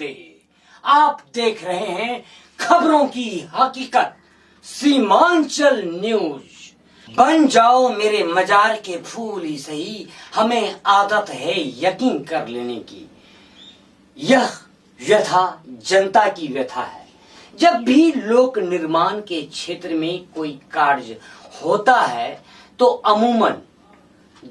नमस्ते। आप देख रहे हैं खबरों की हकीकत सीमांचल न्यूज। बन जाओ मेरे मजार के फूल ही सही, हमें आदत है यकीन कर लेने की। यह व्यथा जनता की व्यथा है। जब भी लोक निर्माण के क्षेत्र में कोई कार्य होता है तो अमूमन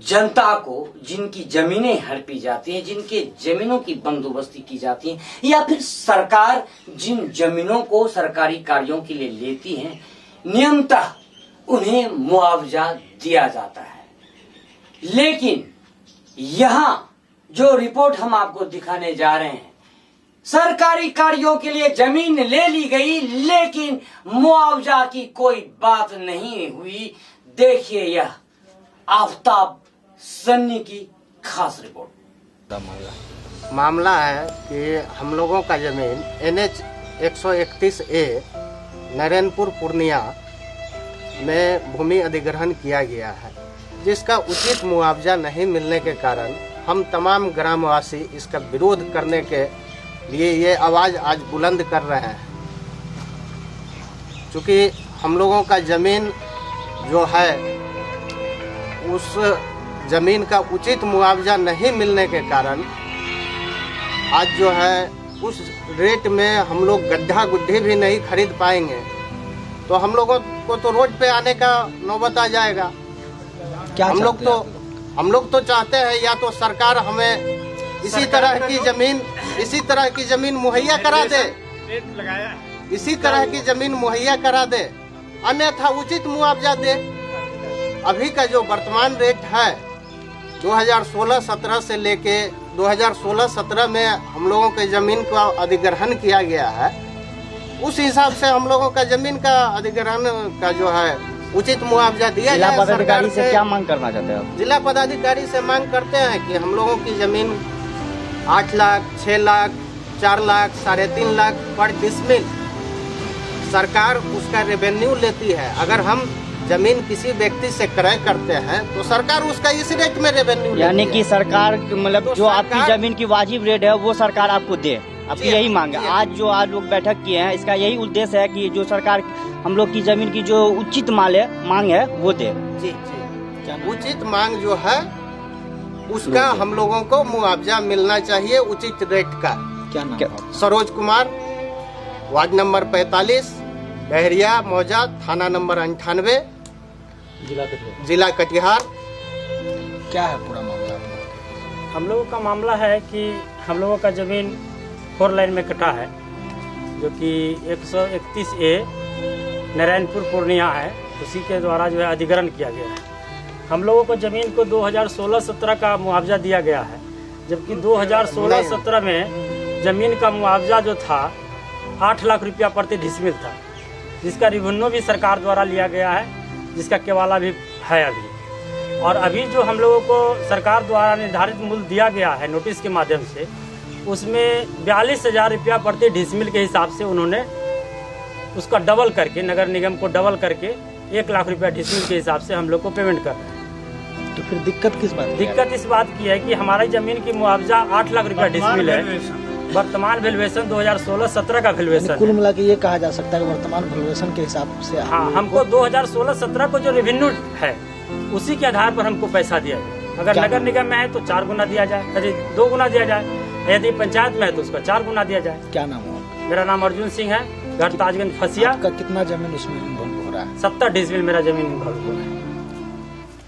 जनता को जिनकी जमीनें हड़पी जाती हैं, जिनके जमीनों की बंदोबस्ती की जाती है, या फिर सरकार जिन जमीनों को सरकारी कार्यों के लिए लेती है, नियमतः उन्हें मुआवजा दिया जाता है। लेकिन यहां जो रिपोर्ट हम आपको दिखाने जा रहे हैं, सरकारी कार्यों के लिए जमीन ले ली गई लेकिन मुआवजा की कोई बात नहीं हुई। देखिए यह आफ्ताब सन्नी की खास रिपोर्ट। मामला है कि हम लोगों का जमीन NH 131A नारायणपुर पूर्णिया में भूमि अधिग्रहण किया गया है, जिसका उचित मुआवजा नहीं मिलने के कारण हम तमाम ग्रामवासी इसका विरोध करने के लिए ये आवाज़ आज बुलंद कर रहे हैं। चूँकि हम लोगों का ज़मीन जो है उस ज़मीन का उचित मुआवजा नहीं मिलने के कारण आज जो है उस रेट में हम लोग गड्ढा गुड्ढे भी नहीं खरीद पाएंगे, तो हम लोगों को तो रोड पे आने का नौबत आ जाएगा। क्या हम लोग तो चाहते हैं या तो सरकार हमें इसी तरह की जमीन मुहैया करा दे, इसी तरह की जमीन मुहैया करा दे, अन्यथा उचित मुआवजा दे। अभी का जो वर्तमान रेट है 2016-17 से लेके 2016-17 में हम लोगों के जमीन का अधिग्रहण किया गया है, उस हिसाब से हम लोगों का जमीन का अधिग्रहण का जो है उचित मुआवजा दिया जाए। जिला पदाधिकारी से क्या मांग करना चाहते हैं आप? जिला पदाधिकारी से मांग करते हैं कि हम लोगों की जमीन 8 लाख, 6 लाख, 4 लाख, 3.5 लाख पर डिसमिल सरकार उसका रेवेन्यू लेती है। अगर हम जमीन किसी व्यक्ति से क्रय करते हैं तो सरकार उसका इस रेट में रेवेन्यू, यानी कि सरकार मतलब जो आपकी जमीन की वाजिब रेट है वो सरकार आपको दे, आपकी यही मांग है। आज लोग बैठक किए हैं, इसका यही उद्देश्य है कि जो सरकार हम लोग की जमीन की जो उचित मांग है वो दे। जी, उचित मांग जो है उसका हम लोगों को मुआवजा मिलना चाहिए उचित रेट का। क्या नाम? सरोज कुमार, वार्ड नंबर 45, बहरिया मौजा, थाना नंबर 98, जिला कटिहार। क्या है पूरा मामला? हम लोगों का मामला है कि हम लोगों का ज़मीन 4 लाइन में कटा है, जो कि 131A नारायणपुर पूर्णिया है, उसी के द्वारा जो है अधिग्रहण किया गया है। हम लोगों को ज़मीन को 2016-17 का मुआवजा दिया गया है, जबकि 2016-17 में ज़मीन का मुआवजा जो था 8 लाख रुपया प्रति डिसमिल था, जिसका रिवेन्यू भी सरकार द्वारा लिया गया है, जिसका केवाला भी है अभी। और अभी जो हम लोगों को सरकार द्वारा निर्धारित मूल्य दिया गया है नोटिस के माध्यम से, उसमें 42,000 रुपया प्रति डिसमिल के हिसाब से उन्होंने उसका डबल करके, नगर निगम को डबल करके 1 लाख रुपया डिसमिल के हिसाब से हम लोग को पेमेंट कर रहे हैं। तो फिर दिक्कत किस बात? दिक्कत इस बात की है कि हमारी ज़मीन की मुआवजा 8 लाख रुपया डिसमिल है। वर्तमान वैल्यूएशन 2016-17 का वैल्यूएशन, कुल मिला के ये कहा जा सकता है कि वर्तमान वैल्यूएशन के हिसाब से हाँ, हमको 2016-17 को जो रेवेन्यू है उसी के आधार पर हमको पैसा दिया जाए। अगर नगर निगम में है तो 4 गुना दिया जाए, यदि 2 गुना दिया जाए, यदि पंचायत में है तो उसका 4 गुना दिया जाए। क्या नाम है? मेरा नाम अर्जुन सिंह है, घर ताजगंज फसिया। कितना जमीन उसमें इन्वॉल्व हो रहा है? 70 डिसमिल मेरा जमीन इन्वॉल्व हो रहा है।